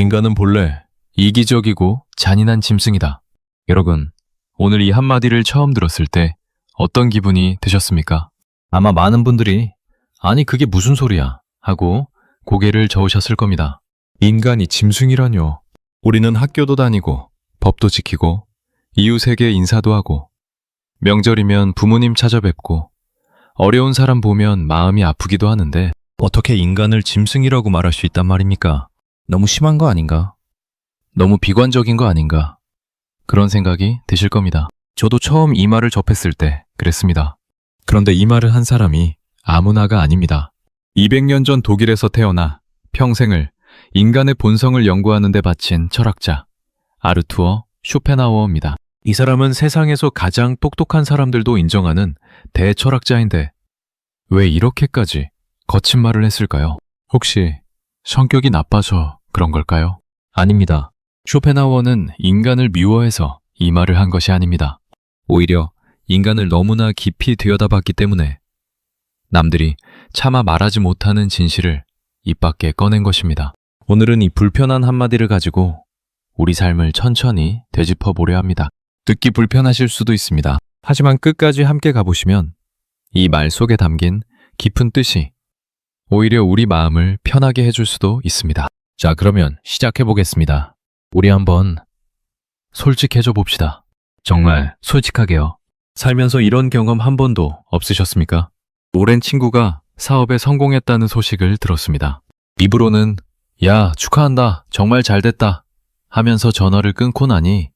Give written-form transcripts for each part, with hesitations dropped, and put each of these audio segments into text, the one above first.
인간은 본래 이기적이고 잔인한 짐승이다. 여러분, 오늘 이 한마디를 처음 들었을 때 어떤 기분이 드셨습니까? 아마 많은 분들이 아니 그게 무슨 소리야 하고 고개를 저으셨을 겁니다. 인간이 짐승이라뇨. 우리는 학교도 다니고 법도 지키고 이웃에게 인사도 하고 명절이면 부모님 찾아뵙고 어려운 사람 보면 마음이 아프기도 하는데 어떻게 인간을 짐승이라고 말할 수 있단 말입니까? 너무 심한 거 아닌가? 너무 비관적인 거 아닌가? 그런 생각이 드실 겁니다. 저도 처음 이 말을 접했을 때 그랬습니다. 그런데 이 말을 한 사람이 아무나가 아닙니다. 200년 전 독일에서 태어나 평생을 인간의 본성을 연구하는 데 바친 철학자 아르투어 쇼펜하우어입니다. 이 사람은 세상에서 가장 똑똑한 사람들도 인정하는 대철학자인데 왜 이렇게까지 거친 말을 했을까요? 혹시 성격이 나빠서 그런 걸까요? 아닙니다. 쇼펜하우어는 인간을 미워해서 이 말을 한 것이 아닙니다. 오히려 인간을 너무나 깊이 들여다봤기 때문에 남들이 차마 말하지 못하는 진실을 입 밖에 꺼낸 것입니다. 오늘은 이 불편한 한마디를 가지고 우리 삶을 천천히 되짚어 보려 합니다. 듣기 불편하실 수도 있습니다. 하지만 끝까지 함께 가보시면 이 말 속에 담긴 깊은 뜻이 오히려 우리 마음을 편하게 해줄 수도 있습니다. 자, 그러면 시작해 보겠습니다. 우리 한번 솔직해져 봅시다. 정말 솔직하게요. 살면서 이런 경험 한 번도 없으셨습니까? 오랜 친구가 사업에 성공했다는 소식을 들었습니다. 입으로는 야, 축하한다. 정말 잘 됐다. 하면서 전화를 끊고 나니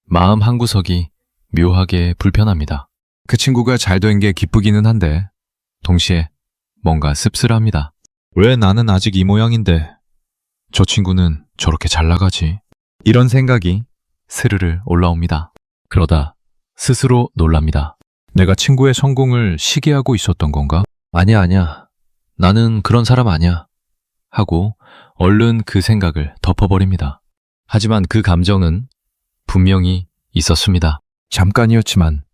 마음 한구석이 묘하게 불편합니다. 그 친구가 잘 된 게 기쁘기는 한데 동시에 뭔가 씁쓸합니다. 왜 나는 아직 이 모양인데 저 친구는 저렇게 잘 나가지? 이런 생각이 스르르 올라옵니다. 그러다 스스로 놀랍니다. 내가 친구의 성공을 시기하고 있었던 건가? 아니야. 나는 그런 사람 아니야. 하고 얼른 그 생각을 덮어버립니다. 하지만 그 감정은 분명히 있었습니다. 잠깐이었지만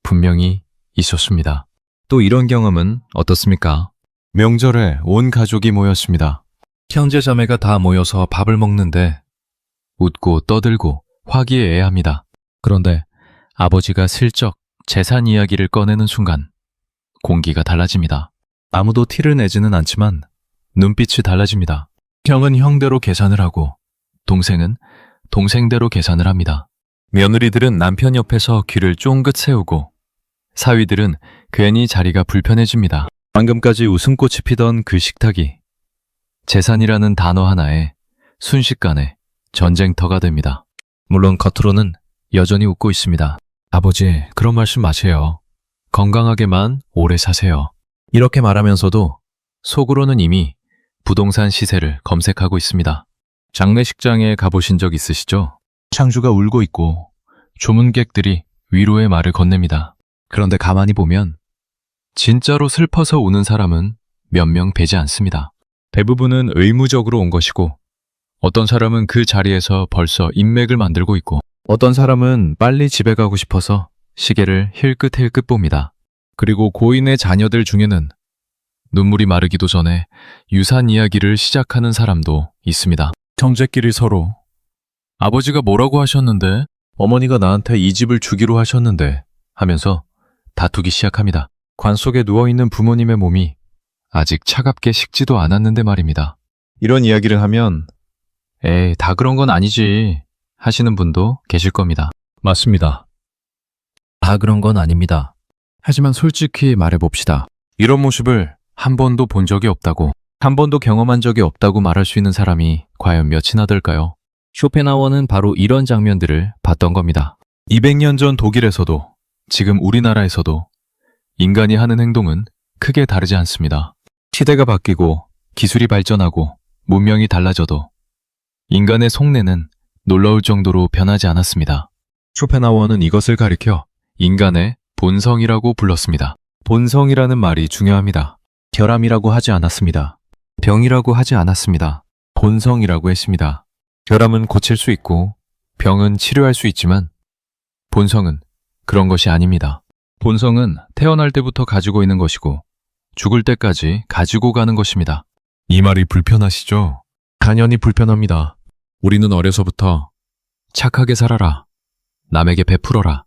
분명히 있었습니다. 또 이런 경험은 어떻습니까? 명절에 온 가족이 모였습니다. 형제 자매가 다 모여서 밥을 먹는데 웃고 떠들고 화기애애합니다. 그런데 아버지가 슬쩍 재산 이야기를 꺼내는 순간 공기가 달라집니다. 아무도 티를 내지는 않지만 눈빛이 달라집니다. 형은 형대로 계산을 하고 동생은 동생대로 계산을 합니다. 며느리들은 남편 옆에서 귀를 쫑긋 세우고 사위들은 괜히 자리가 불편해집니다. 방금까지 웃음꽃이 피던 그 식탁이 재산이라는 단어 하나에 순식간에 전쟁터가 됩니다. 물론 겉으로는 여전히 웃고 있습니다. 아버지, 그런 말씀 마세요. 건강하게만 오래 사세요. 이렇게 말하면서도 속으로는 이미 부동산 시세를 검색하고 있습니다. 장례식장에 가보신 적 있으시죠? 창주가 울고 있고 조문객들이 위로의 말을 건넵니다. 그런데 가만히 보면 진짜로 슬퍼서 우는 사람은 몇 명 되지 않습니다. 대부분은 의무적으로 온 것이고 어떤 사람은 그 자리에서 벌써 인맥을 만들고 있고 어떤 사람은 빨리 집에 가고 싶어서 시계를 힐끗힐끗 봅니다. 그리고 고인의 자녀들 중에는 눈물이 마르기도 전에 유산 이야기를 시작하는 사람도 있습니다. 형제끼리 서로 아버지가 뭐라고 하셨는데 어머니가 나한테 이 집을 주기로 하셨는데 하면서 다투기 시작합니다. 관 속에 누워있는 부모님의 몸이 아직 차갑게 식지도 않았는데 말입니다. 이런 이야기를 하면 에이, 다 그런 건 아니지 하시는 분도 계실 겁니다. 맞습니다. 다 그런 건 아닙니다. 하지만 솔직히 말해봅시다. 이런 모습을 한 번도 본 적이 없다고, 한 번도 경험한 적이 없다고 말할 수 있는 사람이 과연 몇이나 될까요? 쇼펜하우어는 바로 이런 장면들을 봤던 겁니다. 200년 전 독일에서도 지금 우리나라에서도 인간이 하는 행동은 크게 다르지 않습니다. 시대가 바뀌고 기술이 발전하고 문명이 달라져도 인간의 속내는 놀라울 정도로 변하지 않았습니다. 쇼펜하우어는 이것을 가리켜 인간의 본성이라고 불렀습니다. 본성이라는 말이 중요합니다. 결함이라고 하지 않았습니다. 병이라고 하지 않았습니다. 본성이라고 했습니다. 결함은 고칠 수 있고 병은 치료할 수 있지만 본성은 그런 것이 아닙니다. 본성은 태어날 때부터 가지고 있는 것이고 죽을 때까지 가지고 가는 것입니다. 이 말이 불편하시죠? 당연히 불편합니다. 우리는 어려서부터 착하게 살아라. 남에게 베풀어라.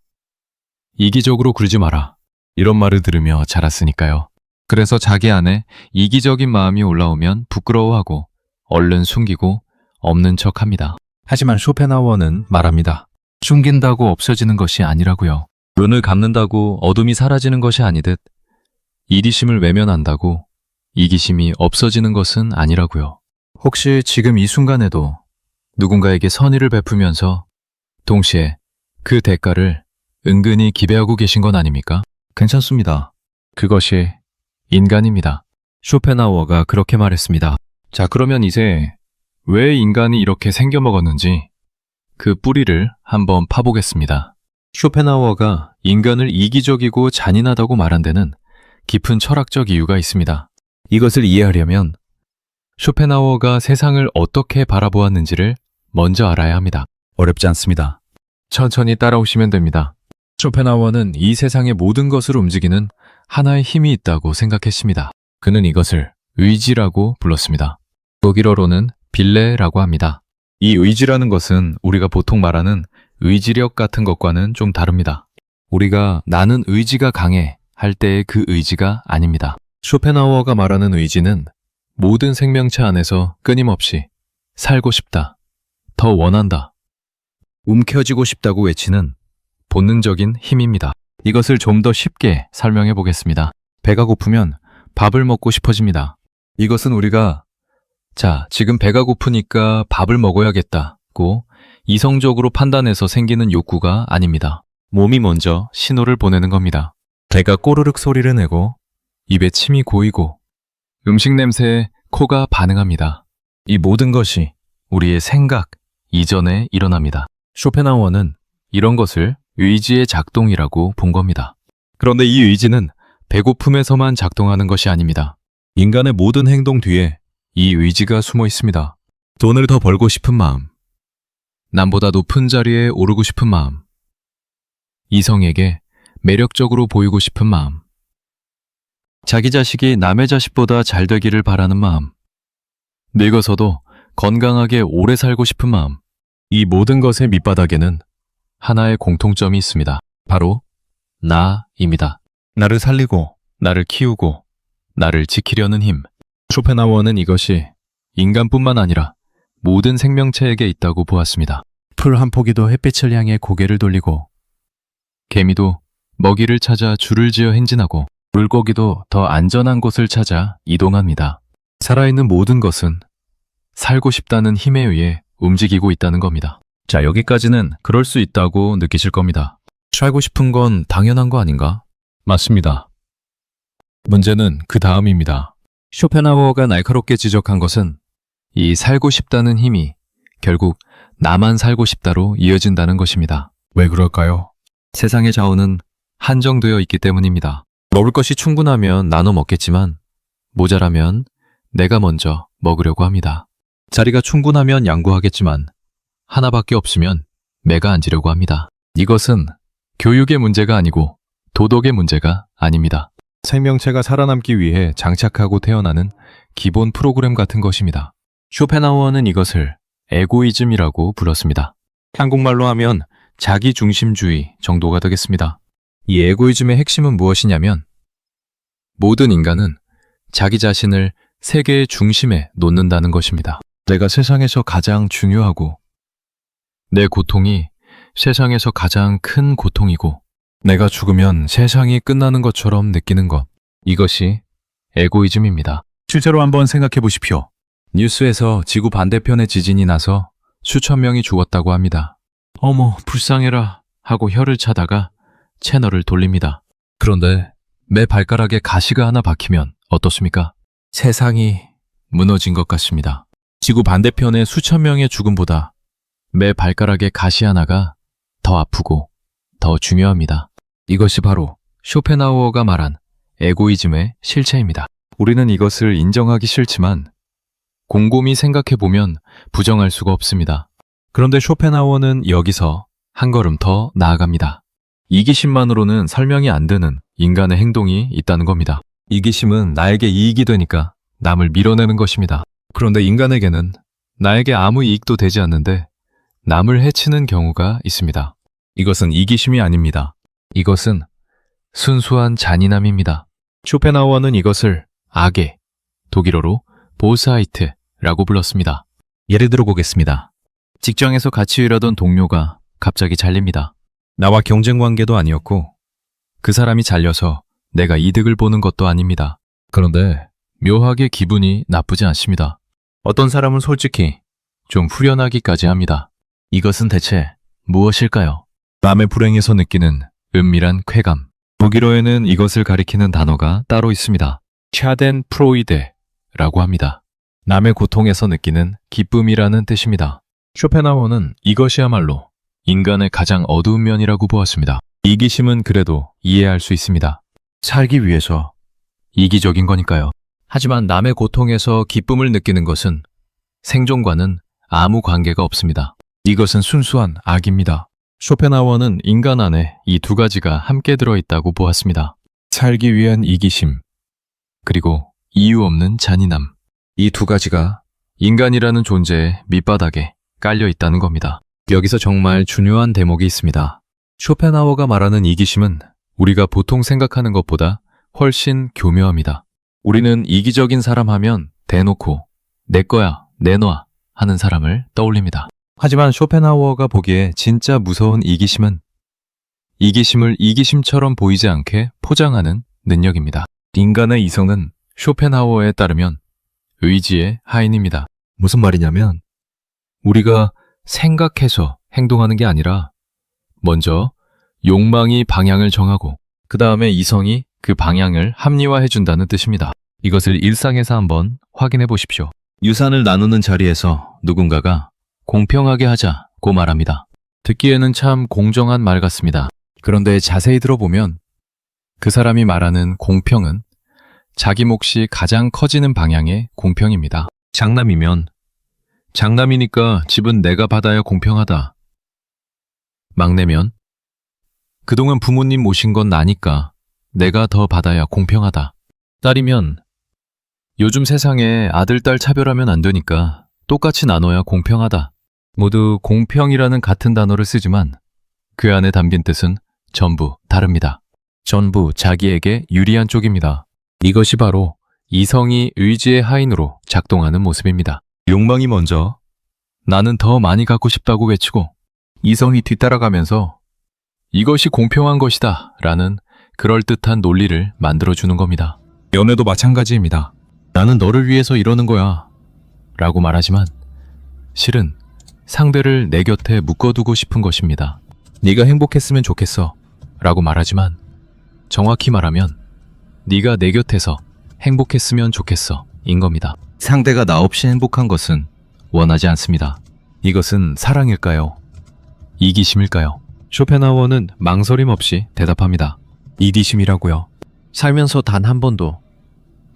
이기적으로 굴지 마라. 이런 말을 들으며 자랐으니까요. 그래서 자기 안에 이기적인 마음이 올라오면 부끄러워하고 얼른 숨기고 없는 척합니다. 하지만 쇼펜하우어는 말합니다. 숨긴다고 없어지는 것이 아니라고요. 눈을 감는다고 어둠이 사라지는 것이 아니듯 이기심을 외면한다고 이기심이 없어지는 것은 아니라고요. 혹시 지금 이 순간에도 누군가에게 선의를 베푸면서 동시에 그 대가를 은근히 기대하고 계신 건 아닙니까? 괜찮습니다. 그것이 인간입니다. 쇼펜하우어가 그렇게 말했습니다. 자, 그러면 이제 왜 인간이 이렇게 생겨먹었는지 그 뿌리를 한번 파보겠습니다. 쇼펜하우어가 인간을 이기적이고 잔인하다고 말한 데는 깊은 철학적 이유가 있습니다. 이것을 이해하려면 쇼펜하우어가 세상을 어떻게 바라보았는지를 먼저 알아야 합니다. 어렵지 않습니다. 천천히 따라오시면 됩니다. 쇼펜하우어는 이 세상의 모든 것을 움직이는 하나의 힘이 있다고 생각했습니다. 그는 이것을 의지라고 불렀습니다. 독일어로는 빌레라고 합니다. 이 의지라는 것은 우리가 보통 말하는 의지력 같은 것과는 좀 다릅니다. 우리가 나는 의지가 강해 할 때의 그 의지가 아닙니다. 쇼펜하우어가 말하는 의지는 모든 생명체 안에서 끊임없이 살고 싶다, 더 원한다, 움켜쥐고 싶다고 외치는 본능적인 힘입니다. 이것을 좀 더 쉽게 설명해 보겠습니다. 배가 고프면 밥을 먹고 싶어집니다. 이것은 우리가 지금 배가 고프니까 밥을 먹어야겠다고 이성적으로 판단해서 생기는 욕구가 아닙니다. 몸이 먼저 신호를 보내는 겁니다. 배가 꼬르륵 소리를 내고 입에 침이 고이고 음식 냄새에 코가 반응합니다. 이 모든 것이 우리의 생각 이전에 일어납니다. 쇼펜하우어는 이런 것을 의지의 작동이라고 본 겁니다. 그런데 이 의지는 배고픔에서만 작동하는 것이 아닙니다. 인간의 모든 행동 뒤에 이 의지가 숨어 있습니다. 돈을 더 벌고 싶은 마음, 남보다 높은 자리에 오르고 싶은 마음, 이성에게 매력적으로 보이고 싶은 마음, 자기 자식이 남의 자식보다 잘 되기를 바라는 마음, 늙어서도 건강하게 오래 살고 싶은 마음, 이 모든 것의 밑바닥에는 하나의 공통점이 있습니다. 바로 나입니다. 나를 살리고, 나를 키우고, 나를 지키려는 힘. 쇼펜하우어는 이것이 인간뿐만 아니라 모든 생명체에게 있다고 보았습니다. 풀 한 포기도 햇빛을 향해 고개를 돌리고, 개미도 먹이를 찾아 줄을 지어 행진하고, 물고기도 더 안전한 곳을 찾아 이동합니다. 살아있는 모든 것은 살고 싶다는 힘에 의해 움직이고 있다는 겁니다. 여기까지는 그럴 수 있다고 느끼실 겁니다. 살고 싶은 건 당연한 거 아닌가? 맞습니다. 문제는 그 다음입니다. 쇼펜하우어가 날카롭게 지적한 것은 이 살고 싶다는 힘이 결국 나만 살고 싶다로 이어진다는 것입니다. 왜 그럴까요? 세상의 자원은 한정되어 있기 때문입니다. 먹을 것이 충분하면 나눠 먹겠지만 모자라면 내가 먼저 먹으려고 합니다. 자리가 충분하면 양보하겠지만 하나밖에 없으면 매가 앉으려고 합니다. 이것은 교육의 문제가 아니고 도덕의 문제가 아닙니다. 생명체가 살아남기 위해 장착하고 태어나는 기본 프로그램 같은 것입니다. 쇼펜하우어는 이것을 에고이즘이라고 불렀습니다. 한국말로 하면 자기중심주의 정도가 되겠습니다. 이 에고이즘의 핵심은 무엇이냐면 모든 인간은 자기 자신을 세계의 중심에 놓는다는 것입니다. 내가 세상에서 가장 중요하고 내 고통이 세상에서 가장 큰 고통이고 내가 죽으면 세상이 끝나는 것처럼 느끼는 것. 이것이 에고이즘입니다. 실제로 한번 생각해 보십시오. 뉴스에서 지구 반대편에 지진이 나서 수천 명이 죽었다고 합니다. 어머, 불쌍해라 하고 혀를 차다가 채널을 돌립니다. 그런데 매 발가락에 가시가 하나 박히면 어떻습니까? 세상이 무너진 것 같습니다. 지구 반대편의 수천 명의 죽음보다 매 발가락에 가시 하나가 더 아프고 더 중요합니다. 이것이 바로 쇼펜하우어가 말한 에고이즘의 실체입니다. 우리는 이것을 인정하기 싫지만 곰곰이 생각해보면 부정할 수가 없습니다. 그런데 쇼펜하우어는 여기서 한 걸음 더 나아갑니다. 이기심만으로는 설명이 안 되는 인간의 행동이 있다는 겁니다. 이기심은 나에게 이익이 되니까 남을 밀어내는 것입니다. 그런데 인간에게는 나에게 아무 이익도 되지 않는데 남을 해치는 경우가 있습니다. 이것은 이기심이 아닙니다. 이것은 순수한 잔인함입니다. 쇼펜하우어는 이것을 악의, 독일어로 보스하이트라고 불렀습니다. 예를 들어 보겠습니다. 직장에서 같이 일하던 동료가 갑자기 잘립니다. 나와 경쟁 관계도 아니었고 그 사람이 잘려서 내가 이득을 보는 것도 아닙니다. 그런데 묘하게 기분이 나쁘지 않습니다. 어떤 사람은 솔직히 좀 후련하기까지 합니다. 이것은 대체 무엇일까요? 남의 불행에서 느끼는 은밀한 쾌감. 독일어에는 이것을 가리키는 단어가 따로 있습니다. 샤덴 프로이데라고 합니다. 남의 고통에서 느끼는 기쁨이라는 뜻입니다. 쇼펜하우어는 이것이야말로 인간의 가장 어두운 면이라고 보았습니다. 이기심은 그래도 이해할 수 있습니다. 살기 위해서 이기적인 거니까요. 하지만 남의 고통에서 기쁨을 느끼는 것은 생존과는 아무 관계가 없습니다. 이것은 순수한 악입니다. 쇼펜하우어는 인간 안에 이 두 가지가 함께 들어있다고 보았습니다. 살기 위한 이기심, 그리고 이유 없는 잔인함. 이 두 가지가 인간이라는 존재의 밑바닥에 깔려 있다는 겁니다. 여기서 정말 중요한 대목이 있습니다. 쇼펜하우어가 말하는 이기심은 우리가 보통 생각하는 것보다 훨씬 교묘합니다. 우리는 이기적인 사람 하면 대놓고 내 거야, 내놔 하는 사람을 떠올립니다. 하지만 쇼펜하우어가 보기에 진짜 무서운 이기심은 이기심을 이기심처럼 보이지 않게 포장하는 능력입니다. 인간의 이성은 쇼펜하우어에 따르면 의지의 하인입니다. 무슨 말이냐면 우리가 생각해서 행동하는 게 아니라 먼저 욕망이 방향을 정하고 그 다음에 이성이 그 방향을 합리화해준다는 뜻입니다. 이것을 일상에서 한번 확인해 보십시오. 유산을 나누는 자리에서 누군가가 공평하게 하자고 말합니다. 듣기에는 참 공정한 말 같습니다. 그런데 자세히 들어보면 그 사람이 말하는 공평은 자기 몫이 가장 커지는 방향의 공평입니다. 장남이면 장남이니까 집은 내가 받아야 공평하다. 막내면 그동안 부모님 모신 건 나니까 내가 더 받아야 공평하다. 딸이면 요즘 세상에 아들, 딸 차별하면 안 되니까 똑같이 나눠야 공평하다. 모두 공평이라는 같은 단어를 쓰지만 그 안에 담긴 뜻은 전부 다릅니다. 전부 자기에게 유리한 쪽입니다. 이것이 바로 이성이 의지의 하인으로 작동하는 모습입니다. 욕망이 먼저 나는 더 많이 갖고 싶다고 외치고 이성이 뒤따라가면서 이것이 공평한 것이다 라는 그럴듯한 논리를 만들어주는 겁니다. 연애도 마찬가지입니다. 나는 너를 위해서 이러는 거야 라고 말하지만 실은 상대를 내 곁에 묶어두고 싶은 것입니다. 네가 행복했으면 좋겠어 라고 말하지만 정확히 말하면 네가 내 곁에서 행복했으면 좋겠어 인 겁니다. 상대가 나 없이 행복한 것은 원하지 않습니다. 이것은 사랑일까요? 이기심일까요? 쇼펜하우어는 망설임 없이 대답합니다. 이기심이라고요. 살면서 단 한 번도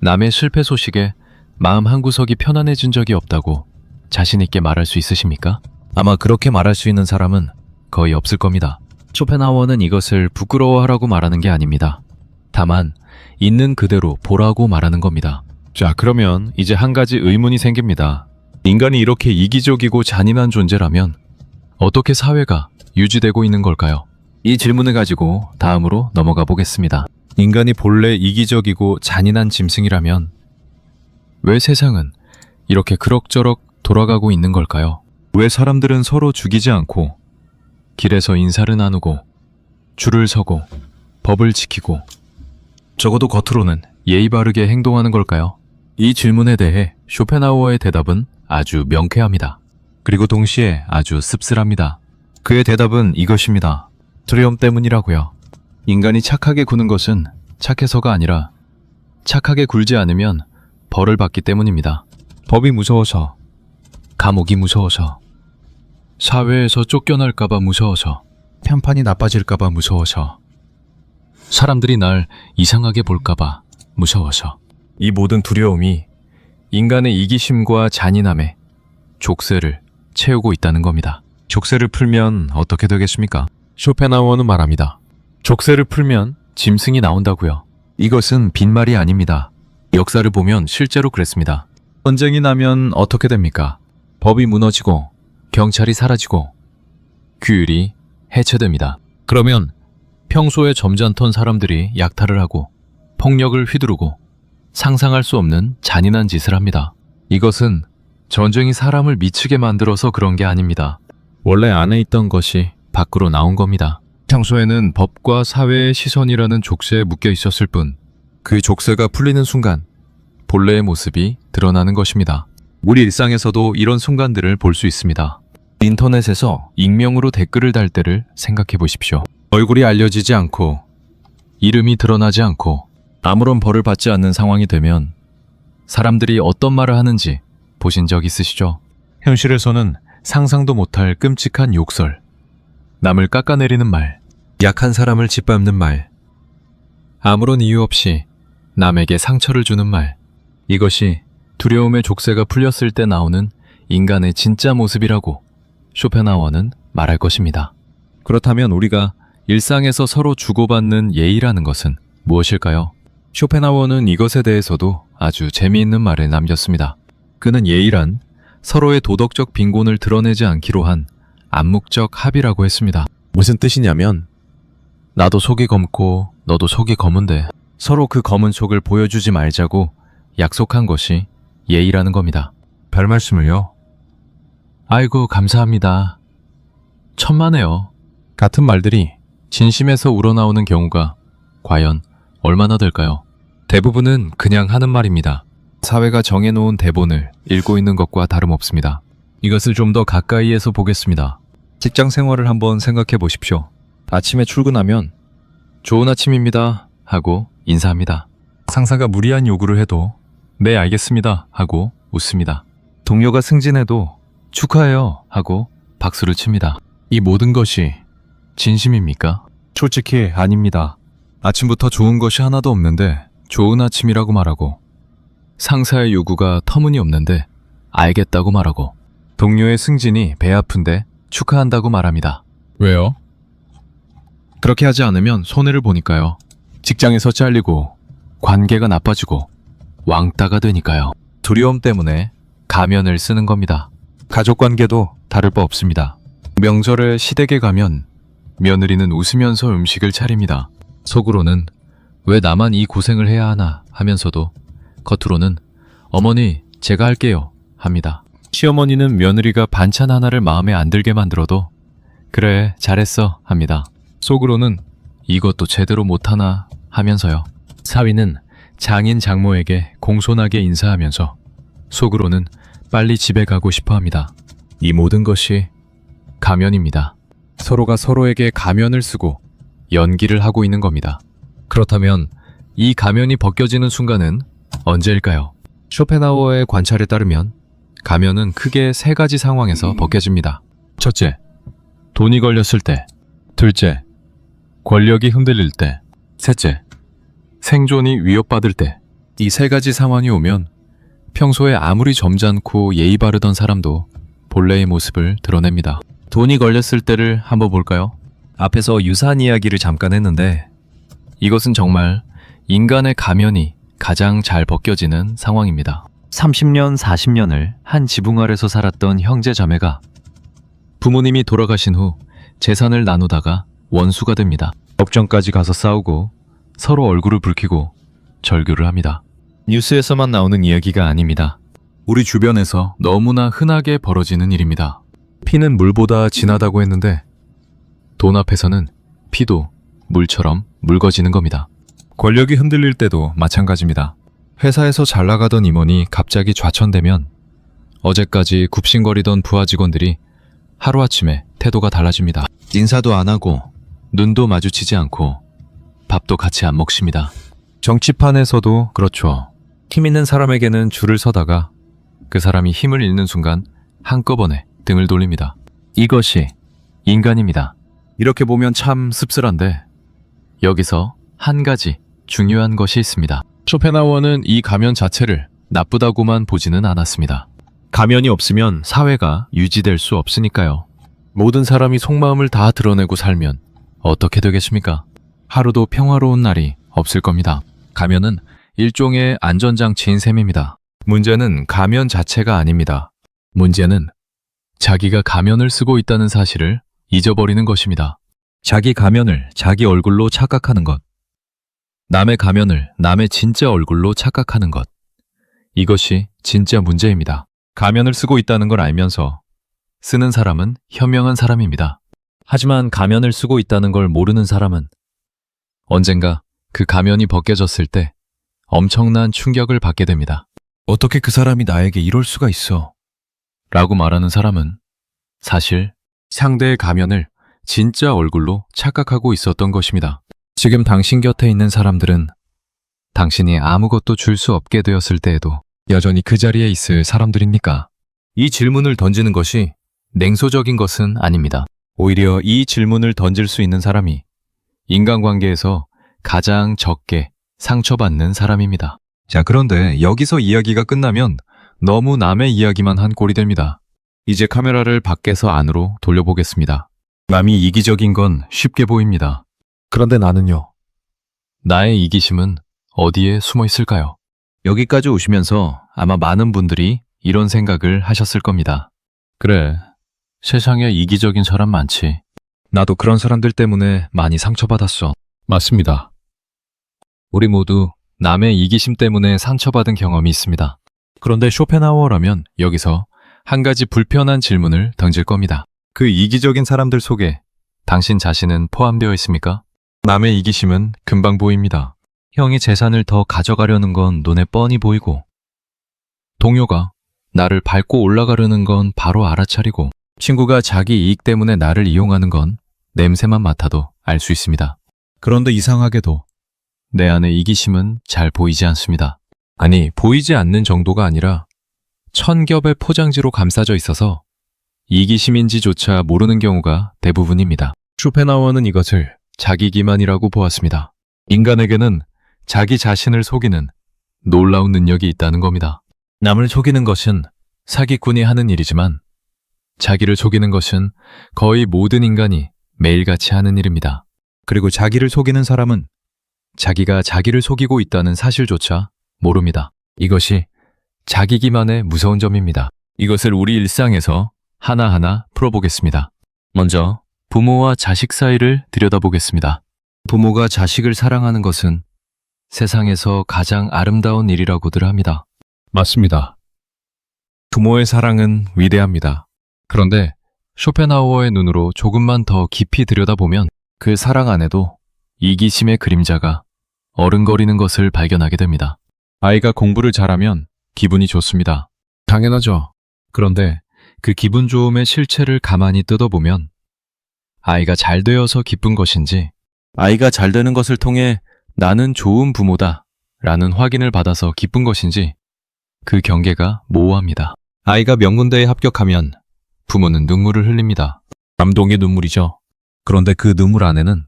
남의 실패 소식에 마음 한구석이 편안해진 적이 없다고 자신 있게 말할 수 있으십니까? 아마 그렇게 말할 수 있는 사람은 거의 없을 겁니다. 쇼펜하우어는 이것을 부끄러워하라고 말하는 게 아닙니다. 다만 있는 그대로 보라고 말하는 겁니다. 자, 그러면 이제 한 가지 의문이 생깁니다. 인간이 이렇게 이기적이고 잔인한 존재라면 어떻게 사회가 유지되고 있는 걸까요? 이 질문을 가지고 다음으로 넘어가 보겠습니다. 인간이 본래 이기적이고 잔인한 짐승이라면 왜 세상은 이렇게 그럭저럭 돌아가고 있는 걸까요? 왜 사람들은 서로 죽이지 않고 길에서 인사를 나누고 줄을 서고 법을 지키고 적어도 겉으로는 예의 바르게 행동하는 걸까요? 이 질문에 대해 쇼펜하우어의 대답은 아주 명쾌합니다. 그리고 동시에 아주 씁쓸합니다. 그의 대답은 이것입니다. 두려움 때문이라고요. 인간이 착하게 구는 것은 착해서가 아니라 착하게 굴지 않으면 벌을 받기 때문입니다. 법이 무서워서, 감옥이 무서워서, 사회에서 쫓겨날까봐 무서워서, 편판이 나빠질까봐 무서워서, 사람들이 날 이상하게 볼까봐 무서워서. 이 모든 두려움이 인간의 이기심과 잔인함에 족쇄를 채우고 있다는 겁니다. 족쇄를 풀면 어떻게 되겠습니까? 쇼펜하우어는 말합니다. 족쇄를 풀면 짐승이 나온다고요. 이것은 빈말이 아닙니다. 역사를 보면 실제로 그랬습니다. 전쟁이 나면 어떻게 됩니까? 법이 무너지고 경찰이 사라지고 규율이 해체됩니다. 그러면 평소에 점잖던 사람들이 약탈을 하고 폭력을 휘두르고 상상할 수 없는 잔인한 짓을 합니다. 이것은 전쟁이 사람을 미치게 만들어서 그런 게 아닙니다. 원래 안에 있던 것이 밖으로 나온 겁니다. 평소에는 법과 사회의 시선이라는 족쇄에 묶여 있었을 뿐, 그 족쇄가 풀리는 순간 본래의 모습이 드러나는 것입니다. 우리 일상에서도 이런 순간들을 볼 수 있습니다. 인터넷에서 익명으로 댓글을 달 때를 생각해 보십시오. 얼굴이 알려지지 않고 이름이 드러나지 않고 아무런 벌을 받지 않는 상황이 되면 사람들이 어떤 말을 하는지 보신 적 있으시죠? 현실에서는 상상도 못할 끔찍한 욕설, 남을 깎아내리는 말, 약한 사람을 짓밟는 말, 아무런 이유 없이 남에게 상처를 주는 말, 이것이 두려움의 족쇄가 풀렸을 때 나오는 인간의 진짜 모습이라고 쇼펜하워는 말할 것입니다. 그렇다면 우리가 일상에서 서로 주고받는 예의라는 것은 무엇일까요? 쇼펜하워는 이것에 대해서도 아주 재미있는 말을 남겼습니다. 그는 예의란 서로의 도덕적 빈곤을 드러내지 않기로 한 암묵적 합의라고 했습니다. 무슨 뜻이냐면 나도 속이 검고 너도 속이 검은데 서로 그 검은 속을 보여주지 말자고 약속한 것이 예의라는 겁니다. 별 말씀을요? 아이고 감사합니다. 천만에요. 같은 말들이 진심에서 우러나오는 경우가 과연 얼마나 될까요? 대부분은 그냥 하는 말입니다. 사회가 정해놓은 대본을 읽고 있는 것과 다름없습니다. 이것을 좀 더 가까이에서 보겠습니다. 직장 생활을 한번 생각해 보십시오. 아침에 출근하면 좋은 아침입니다 하고 인사합니다. 상사가 무리한 요구를 해도 네 알겠습니다 하고 웃습니다. 동료가 승진해도 축하해요 하고 박수를 칩니다. 이 모든 것이 진심입니까? 솔직히 아닙니다. 아침부터 좋은 것이 하나도 없는데 좋은 아침이라고 말하고, 상사의 요구가 터무니없는데 알겠다고 말하고, 동료의 승진이 배 아픈데 축하한다고 말합니다. 왜요? 그렇게 하지 않으면 손해를 보니까요. 직장에서 잘리고 관계가 나빠지고 왕따가 되니까요. 두려움 때문에 가면을 쓰는 겁니다. 가족관계도 다를 바 없습니다. 명절에 시댁에 가면 며느리는 웃으면서 음식을 차립니다. 속으로는 왜 나만 이 고생을 해야 하나 하면서도 겉으로는 어머니 제가 할게요 합니다. 시어머니는 며느리가 반찬 하나를 마음에 안 들게 만들어도 그래 잘했어 합니다. 속으로는 이것도 제대로 못하나 하면서요. 사위는 장인 장모에게 공손하게 인사하면서 속으로는 빨리 집에 가고 싶어 합니다. 이 모든 것이 가면입니다. 서로가 서로에게 가면을 쓰고 연기를 하고 있는 겁니다. 그렇다면 이 가면이 벗겨지는 순간은 언제일까요? 쇼펜하워의 관찰에 따르면 가면은 크게 세 가지 상황에서 벗겨집니다. 첫째, 돈이 걸렸을 때. 둘째, 권력이 흔들릴 때. 셋째, 생존이 위협받을 때. 이 세 가지 상황이 오면 평소에 아무리 점잖고 예의 바르던 사람도 본래의 모습을 드러냅니다. 돈이 걸렸을 때를 한번 볼까요? 앞에서 유사한 이야기를 잠깐 했는데 이것은 정말 인간의 가면이 가장 잘 벗겨지는 상황입니다. 30년, 40년을 한 지붕 아래서 살았던 형제 자매가 부모님이 돌아가신 후 재산을 나누다가 원수가 됩니다. 법정까지 가서 싸우고 서로 얼굴을 붉히고 절규를 합니다. 뉴스에서만 나오는 이야기가 아닙니다. 우리 주변에서 너무나 흔하게 벌어지는 일입니다. 피는 물보다 진하다고 했는데 돈 앞에서는 피도 물처럼 묽어지는 겁니다. 권력이 흔들릴 때도 마찬가지입니다. 회사에서 잘 나가던 임원이 갑자기 좌천되면 어제까지 굽신거리던 부하 직원들이 하루아침에 태도가 달라집니다. 인사도 안 하고 눈도 마주치지 않고 밥도 같이 안 먹습니다. 정치판에서도 그렇죠. 힘 있는 사람에게는 줄을 서다가 그 사람이 힘을 잃는 순간 한꺼번에 등을 돌립니다. 이것이 인간입니다. 이렇게 보면 참 씁쓸한데 여기서 한 가지 중요한 것이 있습니다. 쇼펜하워는 이 가면 자체를 나쁘다고만 보지는 않았습니다. 가면이 없으면 사회가 유지될 수 없으니까요. 모든 사람이 속마음을 다 드러내고 살면 어떻게 되겠습니까? 하루도 평화로운 날이 없을 겁니다. 가면은 일종의 안전장치인 셈입니다. 문제는 가면 자체가 아닙니다. 문제는 자기가 가면을 쓰고 있다는 사실을 잊어버리는 것입니다. 자기 가면을 자기 얼굴로 착각하는 것. 남의 가면을 남의 진짜 얼굴로 착각하는 것. 이것이 진짜 문제입니다. 가면을 쓰고 있다는 걸 알면서 쓰는 사람은 현명한 사람입니다. 하지만 가면을 쓰고 있다는 걸 모르는 사람은 언젠가 그 가면이 벗겨졌을 때 엄청난 충격을 받게 됩니다. 어떻게 그 사람이 나에게 이럴 수가 있어? 라고 말하는 사람은 사실 상대의 가면을 진짜 얼굴로 착각하고 있었던 것입니다. 지금 당신 곁에 있는 사람들은 당신이 아무것도 줄 수 없게 되었을 때에도 여전히 그 자리에 있을 사람들입니까? 이 질문을 던지는 것이 냉소적인 것은 아닙니다. 오히려 이 질문을 던질 수 있는 사람이 인간관계에서 가장 적게 상처받는 사람입니다. 자, 그런데 여기서 이야기가 끝나면 너무 남의 이야기만 한 꼴이 됩니다. 이제 카메라를 밖에서 안으로 돌려보겠습니다. 남이 이기적인 건 쉽게 보입니다. 그런데 나는요? 나의 이기심은 어디에 숨어 있을까요? 여기까지 오시면서 아마 많은 분들이 이런 생각을 하셨을 겁니다. 그래, 세상에 이기적인 사람 많지. 나도 그런 사람들 때문에 많이 상처받았어. 맞습니다. 우리 모두 남의 이기심 때문에 상처받은 경험이 있습니다. 그런데 쇼펜하우어라면 여기서 한 가지 불편한 질문을 던질 겁니다. 그 이기적인 사람들 속에 당신 자신은 포함되어 있습니까? 남의 이기심은 금방 보입니다. 형이 재산을 더 가져가려는 건 눈에 뻔히 보이고, 동료가 나를 밟고 올라가려는 건 바로 알아차리고, 친구가 자기 이익 때문에 나를 이용하는 건 냄새만 맡아도 알 수 있습니다. 그런데 이상하게도 내 안에 이기심은 잘 보이지 않습니다. 아니, 보이지 않는 정도가 아니라 천겹의 포장지로 감싸져 있어서 이기심인지조차 모르는 경우가 대부분입니다. 쇼펜하우어는 이것을 자기 기만이라고 보았습니다. 인간에게는 자기 자신을 속이는 놀라운 능력이 있다는 겁니다. 남을 속이는 것은 사기꾼이 하는 일이지만 자기를 속이는 것은 거의 모든 인간이 매일같이 하는 일입니다. 그리고 자기를 속이는 사람은 자기가 자기를 속이고 있다는 사실조차 모릅니다. 이것이 자기 기만의 무서운 점입니다. 이것을 우리 일상에서 하나하나 풀어보겠습니다. 먼저 부모와 자식 사이를 들여다보겠습니다. 부모가 자식을 사랑하는 것은 세상에서 가장 아름다운 일이라고들 합니다. 맞습니다. 부모의 사랑은 위대합니다. 그런데 쇼펜하우어의 눈으로 조금만 더 깊이 들여다보면 그 사랑 안에도 이기심의 그림자가 어른거리는 것을 발견하게 됩니다. 아이가 공부를 잘하면 기분이 좋습니다. 당연하죠. 그런데 그 기분 좋음의 실체를 가만히 뜯어보면 아이가 잘 되어서 기쁜 것인지, 아이가 잘 되는 것을 통해 나는 좋은 부모다 라는 확인을 받아서 기쁜 것인지 그 경계가 모호합니다. 아이가 명문대에 합격하면 부모는 눈물을 흘립니다. 감동의 눈물이죠. 그런데 그 눈물 안에는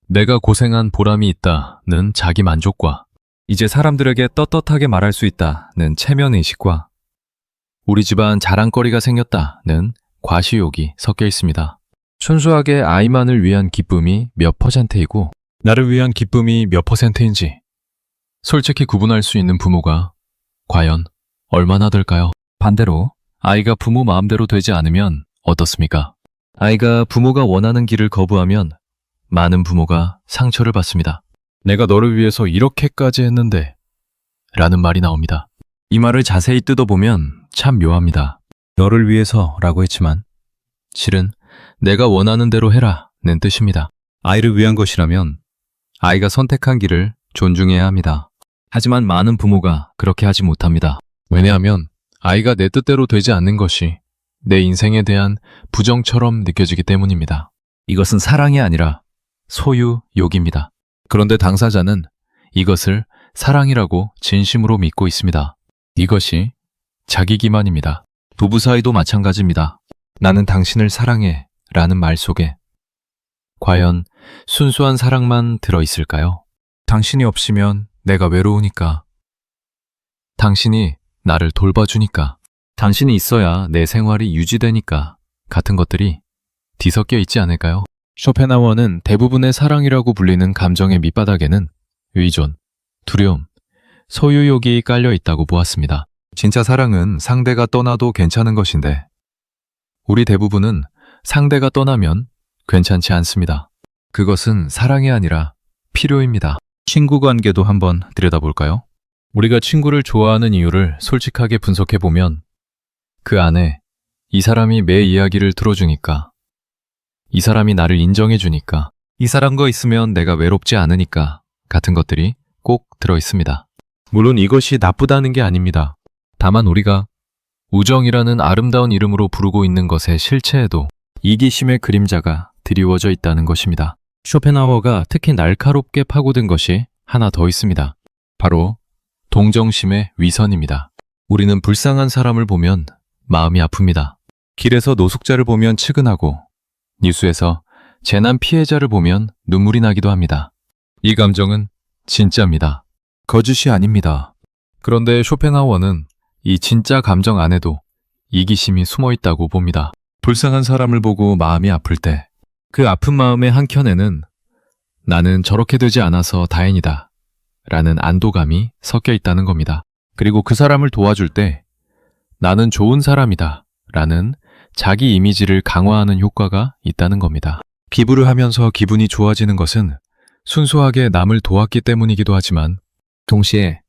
내가 고생한 보람이 있다는 자기 만족과 이제 사람들에게 떳떳하게 말할 수 있다는 체면의식과 우리 집안 자랑거리가 생겼다는 과시욕이 섞여 있습니다. 순수하게 아이만을 위한 기쁨이 몇 %이고 나를 위한 기쁨이 몇 %인지 솔직히 구분할 수 있는 부모가 과연 얼마나 될까요? 반대로 아이가 부모 마음대로 되지 않으면 어떻습니까? 아이가 부모가 원하는 길을 거부하면 많은 부모가 상처를 받습니다. 내가 너를 위해서 이렇게까지 했는데 라는 말이 나옵니다. 이 말을 자세히 뜯어보면 참 묘합니다. 너를 위해서 라고 했지만 실은 내가 원하는 대로 해라 는 뜻입니다. 아이를 위한 것이라면 아이가 선택한 길을 존중해야 합니다. 하지만 많은 부모가 그렇게 하지 못합니다. 왜냐하면 아이가 내 뜻대로 되지 않는 것이 내 인생에 대한 부정처럼 느껴지기 때문입니다. 이것은 사랑이 아니라 소유욕입니다. 그런데 당사자는 이것을 사랑이라고 진심으로 믿고 있습니다. 이것이 자기 기만입니다. 부부 사이도 마찬가지입니다. 나는 당신을 사랑해 라는 말 속에 과연 순수한 사랑만 들어있을까요? 당신이 없으면 내가 외로우니까, 당신이 나를 돌봐주니까, 당신이 있어야 내 생활이 유지되니까 같은 것들이 뒤섞여 있지 않을까요? 쇼펜하우어는 대부분의 사랑이라고 불리는 감정의 밑바닥에는 의존, 두려움, 소유욕이 깔려 있다고 보았습니다. 진짜 사랑은 상대가 떠나도 괜찮은 것인데 우리 대부분은 상대가 떠나면 괜찮지 않습니다. 그것은 사랑이 아니라 필요입니다. 친구 관계도 한번 들여다볼까요? 우리가 친구를 좋아하는 이유를 솔직하게 분석해보면 그 안에 이 사람이 내 이야기를 들어주니까, 이 사람이 나를 인정해주니까, 이 사람과 있으면 내가 외롭지 않으니까 같은 것들이 꼭 들어있습니다. 물론 이것이 나쁘다는 게 아닙니다. 다만 우리가 우정이라는 아름다운 이름으로 부르고 있는 것의 실체에도 이기심의 그림자가 드리워져 있다는 것입니다. 쇼펜하우어가 특히 날카롭게 파고든 것이 하나 더 있습니다. 바로 동정심의 위선입니다. 우리는 불쌍한 사람을 보면 마음이 아픕니다. 길에서 노숙자를 보면 측은하고, 뉴스에서 재난 피해자를 보면 눈물이 나기도 합니다. 이 감정은 진짜입니다. 거짓이 아닙니다. 그런데 쇼펜하우어는 이 진짜 감정 안에도 이기심이 숨어 있다고 봅니다. 불쌍한 사람을 보고 마음이 아플 때 그 아픈 마음의 한켠에는 나는 저렇게 되지 않아서 다행이다 라는 안도감이 섞여 있다는 겁니다. 그리고 그 사람을 도와줄 때 나는 좋은 사람이다 라는 자기 이미지를 강화하는 효과가 있다는 겁니다. 기부를 하면서 기분이 좋아지는 것은 순수하게 남을 도왔기 때문이기도 하지만 동시에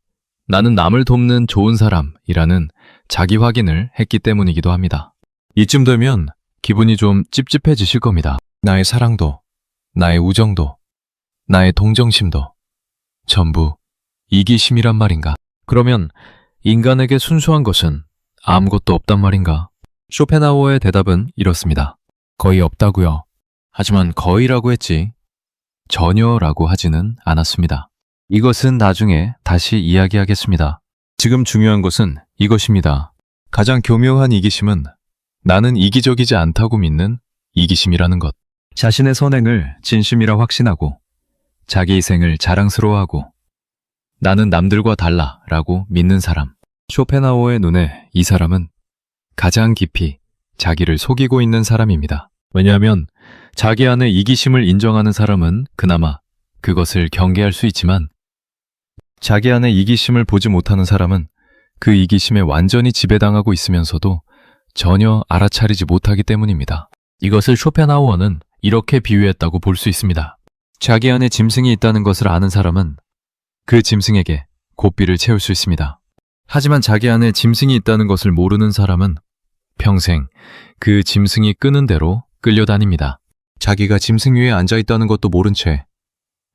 나는 남을 돕는 좋은 사람이라는 자기 확인을 했기 때문이기도 합니다. 이쯤 되면 기분이 좀 찝찝해지실 겁니다. 나의 사랑도, 나의 우정도, 나의 동정심도 전부 이기심이란 말인가? 그러면 인간에게 순수한 것은 아무것도 없단 말인가? 쇼펜하우어의 대답은 이렇습니다. 거의 없다고요. 하지만 거의라고 했지 전혀라고 하지는 않았습니다. 이것은 나중에 다시 이야기하겠습니다. 지금 중요한 것은 이것입니다. 가장 교묘한 이기심은 나는 이기적이지 않다고 믿는 이기심이라는 것. 자신의 선행을 진심이라 확신하고 자기 희생을 자랑스러워하고 나는 남들과 달라 라고 믿는 사람. 쇼펜하우어의 눈에 이 사람은 가장 깊이 자기를 속이고 있는 사람입니다. 왜냐하면 자기 안에 이기심을 인정하는 사람은 그나마 그것을 경계할 수 있지만 자기 안에 이기심을 보지 못하는 사람은 그 이기심에 완전히 지배당하고 있으면서도 전혀 알아차리지 못하기 때문입니다. 이것을 쇼펜하우어는 이렇게 비유했다고 볼 수 있습니다. 자기 안에 짐승이 있다는 것을 아는 사람은 그 짐승에게 고삐를 채울 수 있습니다. 하지만 자기 안에 짐승이 있다는 것을 모르는 사람은 평생 그 짐승이 끄는 대로 끌려다닙니다. 자기가 짐승 위에 앉아있다는 것도 모른 채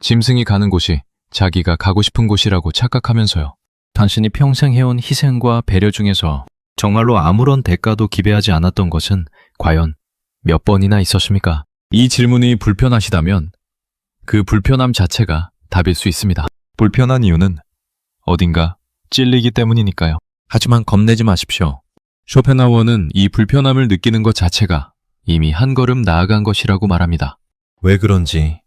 짐승이 가는 곳이 자기가 가고 싶은 곳이라고 착각하면서요. 당신이 평생 해온 희생과 배려 중에서 정말로 아무런 대가도 기대하지 않았던 것은 과연 몇 번이나 있었습니까? 이 질문이 불편하시다면 그 불편함 자체가 답일 수 있습니다. 불편한 이유는 어딘가 찔리기 때문이니까요. 하지만 겁내지 마십시오. 쇼펜하우어는 이 불편함을 느끼는 것 자체가 이미 한 걸음 나아간 것이라고 말합니다. 왜 그런지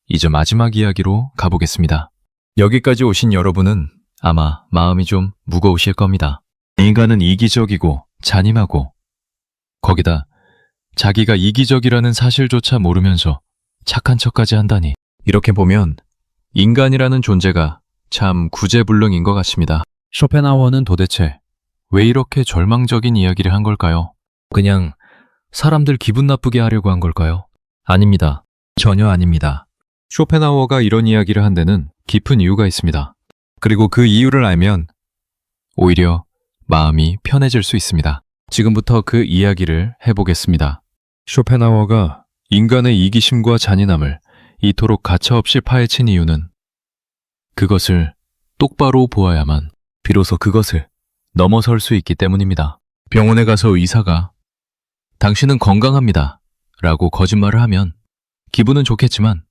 이제 마지막 이야기로 가보겠습니다. 여기까지 오신 여러분은 아마 마음이 좀 무거우실 겁니다. 인간은 이기적이고 잔인하고 거기다 자기가 이기적이라는 사실조차 모르면서 착한 척까지 한다니. 이렇게 보면 인간이라는 존재가 참 구제불능인 것 같습니다. 쇼펜하우어는 도대체 왜 이렇게 절망적인 이야기를 한 걸까요? 그냥 사람들 기분 나쁘게 하려고 한 걸까요? 아닙니다. 전혀 아닙니다. 쇼펜하우어가 이런 이야기를 한 데는 깊은 이유가 있습니다. 그리고 그 이유를 알면 오히려 마음이 편해질 수 있습니다. 지금부터 그 이야기를 해보겠습니다. 쇼펜하우어가 인간의 이기심과 잔인함을 이토록 가차없이 파헤친 이유는 그것을 똑바로 보아야만 비로소 그것을 넘어설 수 있기 때문입니다. 병원에 가서 의사가 당신은 건강합니다 라고 거짓말을 하면 기분은 좋겠지만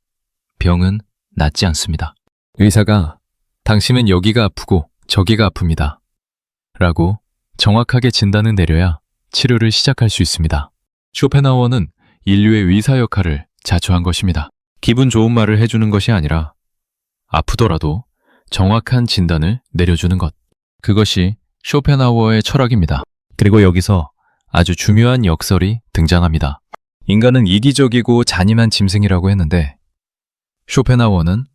병은 낫지 않습니다. 의사가 당신은 여기가 아프고 저기가 아픕니다 라고 정확하게 진단을 내려야 치료를 시작할 수 있습니다. 쇼펜하우어는 인류의 의사 역할을 자초한 것입니다. 기분 좋은 말을 해주는 것이 아니라 아프더라도 정확한 진단을 내려주는 것. 그것이 쇼펜하우어의 철학입니다. 그리고 여기서 아주 중요한 역설이 등장합니다. 인간은 이기적이고 잔인한 짐승이라고 했는데 쇼펜하우어는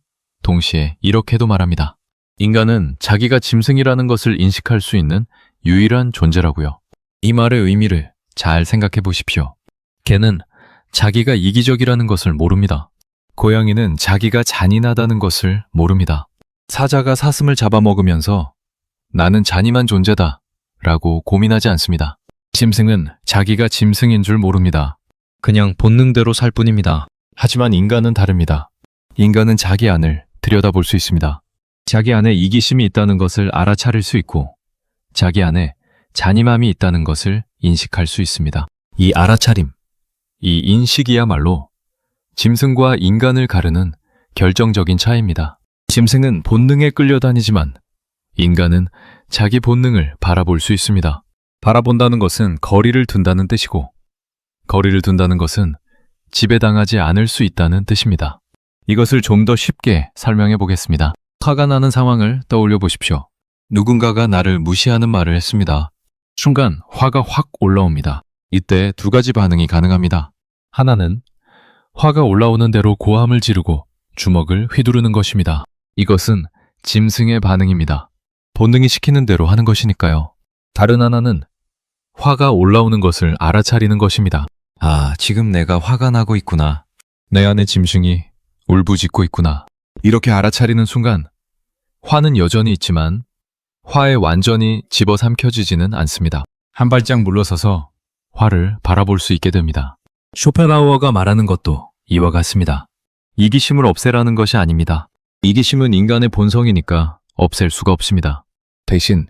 동시에 이렇게도 말합니다. 인간은 자기가 짐승이라는 것을 인식할 수 있는 유일한 존재라고요. 이 말의 의미를 잘 생각해 보십시오. 개는 자기가 이기적이라는 것을 모릅니다. 고양이는 자기가 잔인하다는 것을 모릅니다. 사자가 사슴을 잡아먹으면서 나는 잔인한 존재다 라고 고민하지 않습니다. 짐승은 자기가 짐승인 줄 모릅니다. 그냥 본능대로 살 뿐입니다. 하지만 인간은 다릅니다. 인간은 자기 안을 들여다볼 수 있습니다. 자기 안에 이기심이 있다는 것을 알아차릴 수 있고 자기 안에 잔인함이 있다는 것을 인식할 수 있습니다. 이 알아차림, 이 인식이야말로 짐승과 인간을 가르는 결정적인 차이입니다. 짐승은 본능에 끌려다니지만 인간은 자기 본능을 바라볼 수 있습니다. 바라본다는 것은 거리를 둔다는 뜻이고 거리를 둔다는 것은 지배당하지 않을 수 있다는 뜻입니다. 이것을 좀 더 쉽게 설명해 보겠습니다. 화가 나는 상황을 떠올려 보십시오. 누군가가 나를 무시하는 말을 했습니다. 순간 화가 확 올라옵니다. 이때 두 가지 반응이 가능합니다. 하나는 화가 올라오는 대로 고함을 지르고 주먹을 휘두르는 것입니다. 이것은 짐승의 반응입니다. 본능이 시키는 대로 하는 것이니까요. 다른 하나는 화가 올라오는 것을 알아차리는 것입니다. 아, 지금 내가 화가 나고 있구나. 내 안에 짐승이 울부짖고 있구나. 이렇게 알아차리는 순간 화는 여전히 있지만 화에 완전히 집어삼켜지지는 않습니다. 한 발짝 물러서서 화를 바라볼 수 있게 됩니다. 쇼펜하우어가 말하는 것도 이와 같습니다. 이기심을 없애라는 것이 아닙니다. 이기심은 인간의 본성이니까 없앨 수가 없습니다. 대신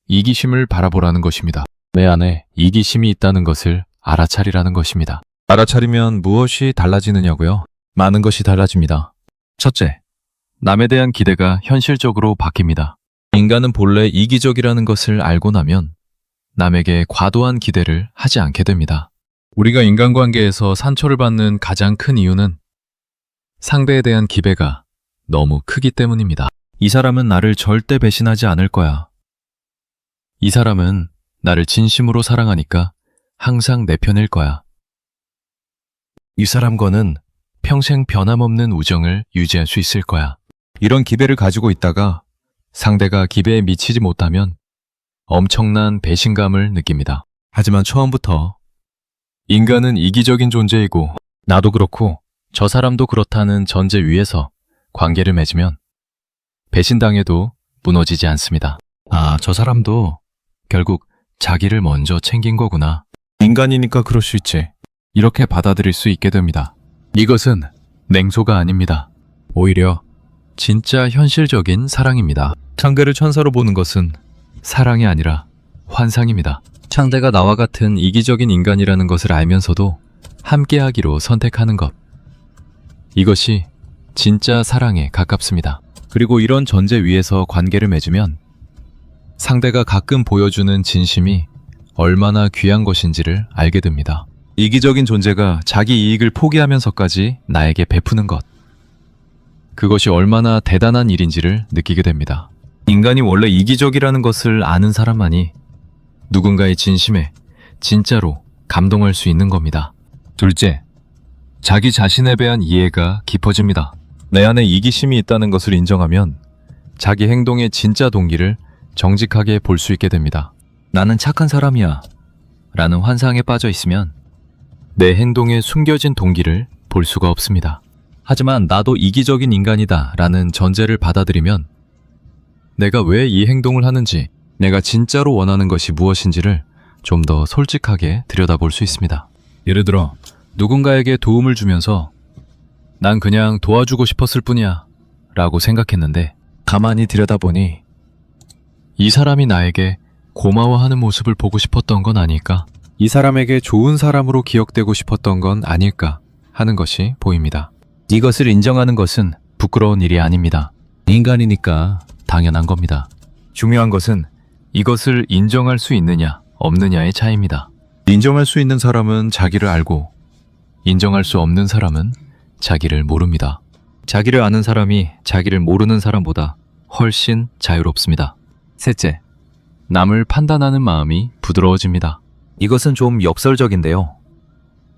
이기심을 바라보라는 것입니다. 내 안에 이기심이 있다는 것을 알아차리라는 것입니다. 알아차리면 무엇이 달라지느냐고요? 많은 것이 달라집니다. 첫째, 남에 대한 기대가 현실적으로 바뀝니다. 인간은 본래 이기적이라는 것을 알고 나면 남에게 과도한 기대를 하지 않게 됩니다. 우리가 인간관계에서 상처를 받는 가장 큰 이유는 상대에 대한 기대가 너무 크기 때문입니다. 이 사람은 나를 절대 배신하지 않을 거야. 이 사람은 나를 진심으로 사랑하니까 항상 내 편일 거야. 이 사람과는 평생 변함없는 우정을 유지할 수 있을 거야. 이런 기대를 가지고 있다가 상대가 기대에 미치지 못하면 엄청난 배신감을 느낍니다. 하지만 처음부터 인간은 이기적인 존재이고 나도 그렇고 저 사람도 그렇다는 전제 위에서 관계를 맺으면 배신당해도 무너지지 않습니다. 아, 저 사람도 결국 자기를 먼저 챙긴 거구나. 인간이니까 그럴 수 있지. 이렇게 받아들일 수 있게 됩니다. 이것은 냉소가 아닙니다. 오히려 진짜 현실적인 사랑입니다. 상대를 천사로 보는 것은 사랑이 아니라 환상입니다. 상대가 나와 같은 이기적인 인간이라는 것을 알면서도 함께하기로 선택하는 것. 이것이 진짜 사랑에 가깝습니다. 그리고 이런 전제 위에서 관계를 맺으면 상대가 가끔 보여주는 진심이 얼마나 귀한 것인지를 알게 됩니다. 이기적인 존재가 자기 이익을 포기하면서까지 나에게 베푸는 것. 그것이 얼마나 대단한 일인지를 느끼게 됩니다. 인간이 원래 이기적이라는 것을 아는 사람만이 누군가의 진심에 진짜로 감동할 수 있는 겁니다. 둘째, 자기 자신에 대한 이해가 깊어집니다. 내 안에 이기심이 있다는 것을 인정하면 자기 행동의 진짜 동기를 정직하게 볼 수 있게 됩니다. 나는 착한 사람이야 라는 환상에 빠져 있으면 내 행동에 숨겨진 동기를 볼 수가 없습니다. 하지만 나도 이기적인 인간이다 라는 전제를 받아들이면 내가 왜 이 행동을 하는지, 내가 진짜로 원하는 것이 무엇인지를 좀 더 솔직하게 들여다볼 수 있습니다. 예를 들어 누군가에게 도움을 주면서 난 그냥 도와주고 싶었을 뿐이야 라고 생각했는데 가만히 들여다보니 이 사람이 나에게 고마워하는 모습을 보고 싶었던 건 아닐까? 이 사람에게 좋은 사람으로 기억되고 싶었던 건 아닐까 하는 것이 보입니다. 이것을 인정하는 것은 부끄러운 일이 아닙니다. 인간이니까 당연한 겁니다. 중요한 것은 이것을 인정할 수 있느냐 없느냐의 차이입니다. 인정할 수 있는 사람은 자기를 알고 인정할 수 없는 사람은 자기를 모릅니다. 자기를 아는 사람이 자기를 모르는 사람보다 훨씬 자유롭습니다. 셋째, 남을 판단하는 마음이 부드러워집니다. 이것은 좀 역설적인데요.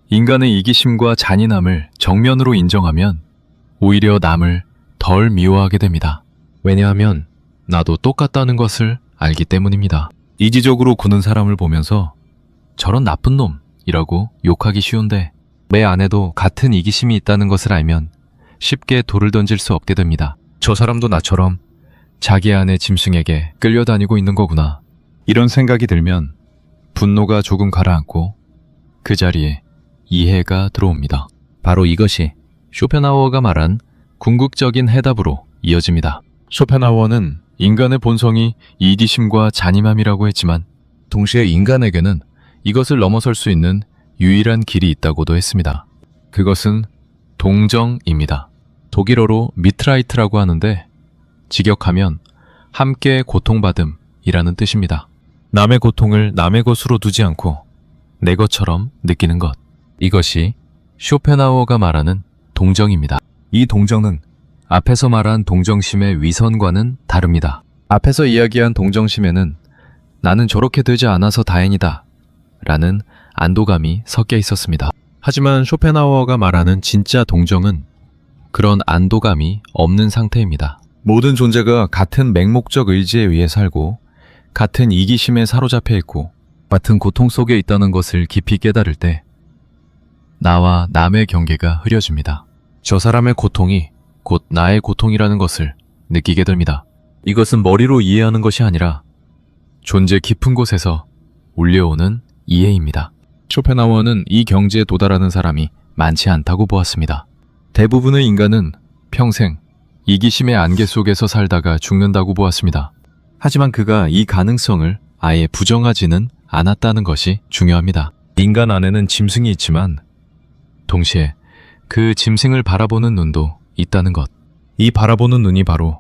인간의 이기심과 잔인함을 정면으로 인정하면 오히려 남을 덜 미워하게 됩니다. 왜냐하면 나도 똑같다는 것을 알기 때문입니다. 이기적으로 구는 사람을 보면서 저런 나쁜 놈이라고 욕하기 쉬운데 내 안에도 같은 이기심이 있다는 것을 알면 쉽게 돌을 던질 수 없게 됩니다. 저 사람도 나처럼 자기 안의 짐승에게 끌려다니고 있는 거구나. 이런 생각이 들면 분노가 조금 가라앉고 그 자리에 이해가 들어옵니다. 바로 이것이 쇼펜하우어가 말한 궁극적인 해답으로 이어집니다. 쇼펜하우어는 인간의 본성이 이기심과 잔인함이라고 했지만 동시에 인간에게는 이것을 넘어설 수 있는 유일한 길이 있다고도 했습니다. 그것은 동정입니다. 독일어로 미트라이트라고 하는데 직역하면 함께 고통받음이라는 뜻입니다. 남의 고통을 남의 것으로 두지 않고 내 것처럼 느끼는 것. 이것이 쇼펜하우어가 말하는 동정입니다. 이 동정은 앞에서 말한 동정심의 위선과는 다릅니다. 앞에서 이야기한 동정심에는 나는 저렇게 되지 않아서 다행이다 라는 안도감이 섞여 있었습니다. 하지만 쇼펜하우어가 말하는 진짜 동정은 그런 안도감이 없는 상태입니다. 모든 존재가 같은 맹목적 의지에 의해 살고 같은 이기심에 사로잡혀 있고 같은 고통 속에 있다는 것을 깊이 깨달을 때 나와 남의 경계가 흐려집니다. 저 사람의 고통이 곧 나의 고통이라는 것을 느끼게 됩니다. 이것은 머리로 이해하는 것이 아니라 존재 깊은 곳에서 울려오는 이해입니다. 쇼펜하우어는 이 경지에 도달하는 사람이 많지 않다고 보았습니다. 대부분의 인간은 평생 이기심의 안개 속에서 살다가 죽는다고 보았습니다. 하지만 그가 이 가능성을 아예 부정하지는 않았다는 것이 중요합니다. 인간 안에는 짐승이 있지만 동시에 그 짐승을 바라보는 눈도 있다는 것. 이 바라보는 눈이 바로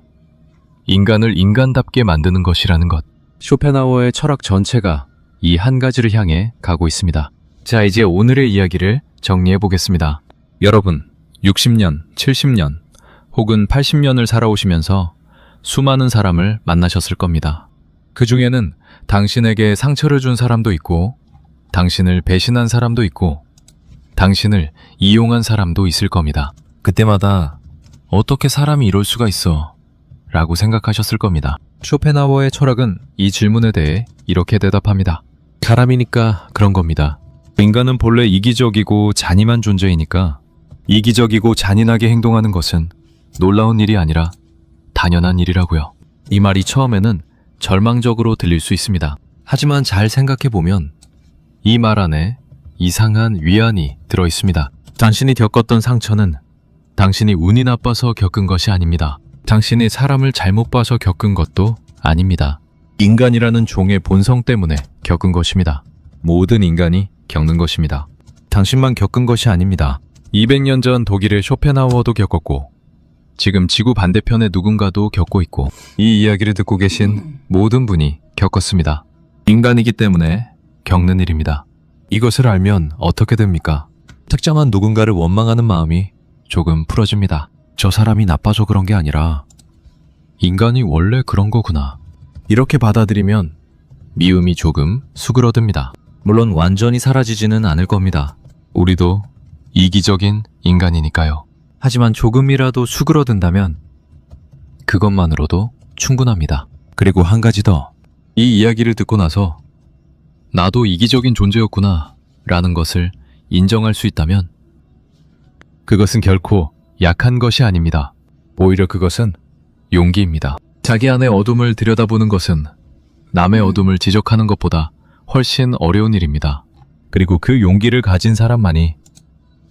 인간을 인간답게 만드는 것이라는 것. 쇼펜하우어의 철학 전체가 이 한 가지를 향해 가고 있습니다. 자, 이제 오늘의 이야기를 정리해 보겠습니다. 여러분, 60년, 70년 혹은 80년을 살아오시면서 수많은 사람을 만나셨을 겁니다. 그 중에는 당신에게 상처를 준 사람도 있고 당신을 배신한 사람도 있고 당신을 이용한 사람도 있을 겁니다. 그때마다 어떻게 사람이 이럴 수가 있어? 라고 생각하셨을 겁니다. 쇼펜하우어의 철학은 이 질문에 대해 이렇게 대답합니다. 사람이니까 그런 겁니다. 인간은 본래 이기적이고 잔인한 존재이니까 이기적이고 잔인하게 행동하는 것은 놀라운 일이 아니라 당연한 일이라고요. 이 말이 처음에는 절망적으로 들릴 수 있습니다. 하지만 잘 생각해보면 이 말 안에 이상한 위안이 들어 있습니다. 당신이 겪었던 상처는 당신이 운이 나빠서 겪은 것이 아닙니다. 당신이 사람을 잘못 봐서 겪은 것도 아닙니다. 인간이라는 종의 본성 때문에 겪은 것입니다. 모든 인간이 겪는 것입니다. 당신만 겪은 것이 아닙니다. 200년 전 독일의 쇼펜하우어도 겪었고 지금 지구 반대편의 누군가도 겪고 있고 이 이야기를 듣고 계신 모든 분이 겪었습니다. 인간이기 때문에 겪는 일입니다. 이것을 알면 어떻게 됩니까? 특정한 누군가를 원망하는 마음이 조금 풀어집니다. 저 사람이 나빠서 그런 게 아니라 인간이 원래 그런 거구나. 이렇게 받아들이면 미움이 조금 수그러듭니다. 물론 완전히 사라지지는 않을 겁니다. 우리도 이기적인 인간이니까요. 하지만 조금이라도 수그러든다면 그것만으로도 충분합니다. 그리고 한 가지 더. 이 이야기를 듣고 나서 나도 이기적인 존재였구나 라는 것을 인정할 수 있다면 그것은 결코 약한 것이 아닙니다. 오히려 그것은 용기입니다. 자기 안의 어둠을 들여다보는 것은 남의 어둠을 지적하는 것보다 훨씬 어려운 일입니다. 그리고 그 용기를 가진 사람만이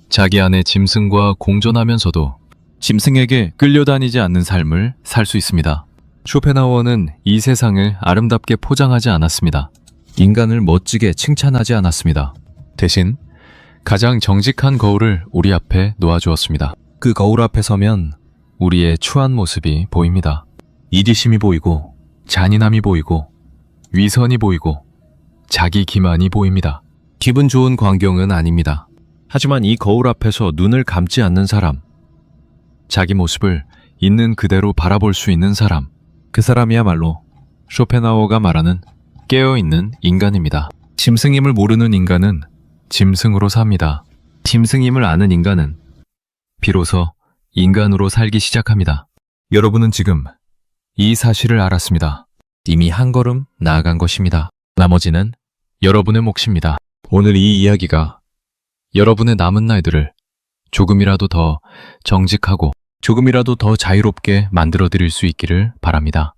자기 안의 짐승과 공존하면서도 짐승에게 끌려다니지 않는 삶을 살 수 있습니다. 쇼펜하우어는 이 세상을 아름답게 포장하지 않았습니다. 인간을 멋지게 칭찬하지 않았습니다. 대신 가장 정직한 거울을 우리 앞에 놓아주었습니다. 그 거울 앞에 서면 우리의 추한 모습이 보입니다. 이기심이 보이고 잔인함이 보이고 위선이 보이고 자기 기만이 보입니다. 기분 좋은 광경은 아닙니다. 하지만 이 거울 앞에서 눈을 감지 않는 사람, 자기 모습을 있는 그대로 바라볼 수 있는 사람, 그 사람이야말로 쇼펜하우어가 말하는 깨어있는 인간입니다. 짐승임을 모르는 인간은 짐승으로 삽니다. 짐승임을 아는 인간은 비로소 인간으로 살기 시작합니다. 여러분은 지금 이 사실을 알았습니다. 이미 한 걸음 나아간 것입니다. 나머지는 여러분의 몫입니다. 오늘 이 이야기가 여러분의 남은 날들을 조금이라도 더 정직하고 조금이라도 더 자유롭게 만들어 드릴 수 있기를 바랍니다.